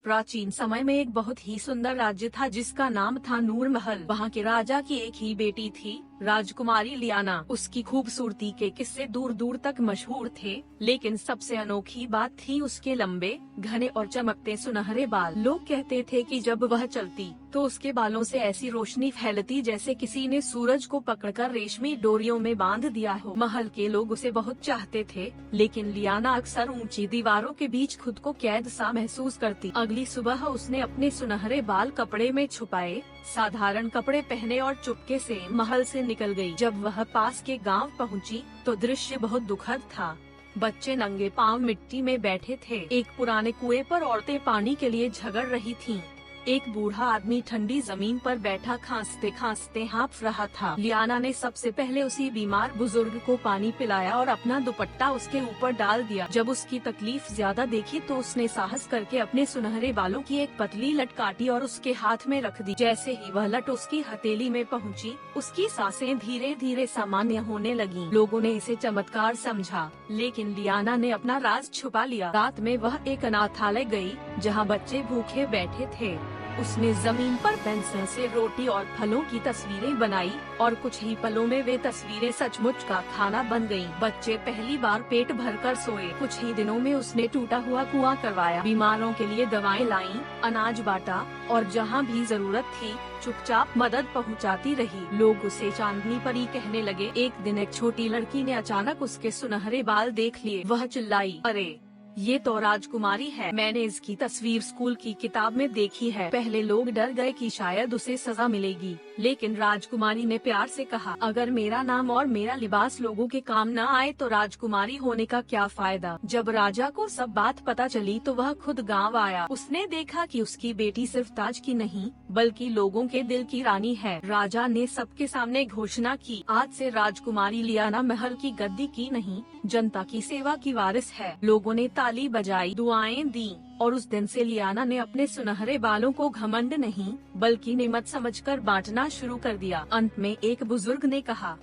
प्राचीन समय में एक बहुत ही सुंदर राज्य था जिसका नाम था नूर महल। वहाँ के राजा की एक ही बेटी थी, राजकुमारी लियाना। उसकी खूबसूरती के किस्से दूर दूर तक मशहूर थे, लेकिन सबसे अनोखी बात थी उसके लंबे, घने और चमकते सुनहरे बाल। लोग कहते थे कि जब वह चलती तो उसके बालों से ऐसी रोशनी फैलती जैसे किसी ने सूरज को पकड़कर रेशमी डोरियों में बांध दिया हो। महल के लोग उसे बहुत चाहते थे, लेकिन लियाना अक्सर ऊंची दीवारों के बीच खुद को कैद सा महसूस करती। अगली सुबह उसने अपने सुनहरे बाल कपड़े में छुपाए, साधारण कपड़े पहने और चुपके से महल से निकल गई। जब वह पास के गांव पहुंची, तो दृश्य बहुत दुखद था। बच्चे नंगे पांव मिट्टी में बैठे थे। एक पुराने कुएं पर औरतें पानी के लिए झगड़ रही थीं। एक बूढ़ा आदमी ठंडी जमीन पर बैठा खांसते खांसते हाँफ रहा था। लियाना ने सबसे पहले उसी बीमार बुजुर्ग को पानी पिलाया और अपना दुपट्टा उसके ऊपर डाल दिया। जब उसकी तकलीफ ज्यादा देखी तो उसने साहस करके अपने सुनहरे बालों की एक पतली लट काटी और उसके हाथ में रख दी। जैसे ही वह लट उसकी हथेली में पहुंची, उसकी सांसें धीरे धीरे सामान्य होने लगीं। लोगों ने इसे चमत्कार समझा, लेकिन लियाना ने अपना राज छुपा लिया। रात में वह एक अनाथालय गई, जहाँ बच्चे भूखे बैठे थे। उसने जमीन पर पेंसिल से रोटी और फलों की तस्वीरें बनाई और कुछ ही पलों में वे तस्वीरें सचमुच का खाना बन गईं। बच्चे पहली बार पेट भरकर सोए। कुछ ही दिनों में उसने टूटा हुआ कुआं करवाया, बीमारों के लिए दवाएं लाईं, अनाज बांटा और जहां भी जरूरत थी चुपचाप मदद पहुंचाती रही। लोग उसे चांदनी परी कहने लगे। एक दिन एक छोटी लड़की ने अचानक उसके सुनहरे बाल देख लिए। वह चिल्लाई, अरे ये तो राजकुमारी है, मैंने इसकी तस्वीर स्कूल की किताब में देखी है। पहले लोग डर गए कि शायद उसे सजा मिलेगी, लेकिन राजकुमारी ने प्यार से कहा, अगर मेरा नाम और मेरा लिबास लोगों के काम न आए तो राजकुमारी होने का क्या फायदा। जब राजा को सब बात पता चली तो वह खुद गांव आया। उसने देखा कि उसकी बेटी सिर्फ ताज की नहीं बल्कि लोगों के दिल की रानी है। राजा ने सबके सामने घोषणा की, आज से राजकुमारी लियाना महल की गद्दी की नहीं, जनता की सेवा की वारिस है। लोगों ने ताली बजाई, दुआएं दी और उस दिन से लियाना ने अपने सुनहरे बालों को घमंड नहीं बल्कि नेमत समझकर बांटना शुरू कर दिया। अंत में एक बुजुर्ग ने कहा,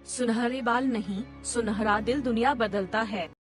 सुनहरे बाल नहीं, सुनहरा दिल दुनिया बदलता है।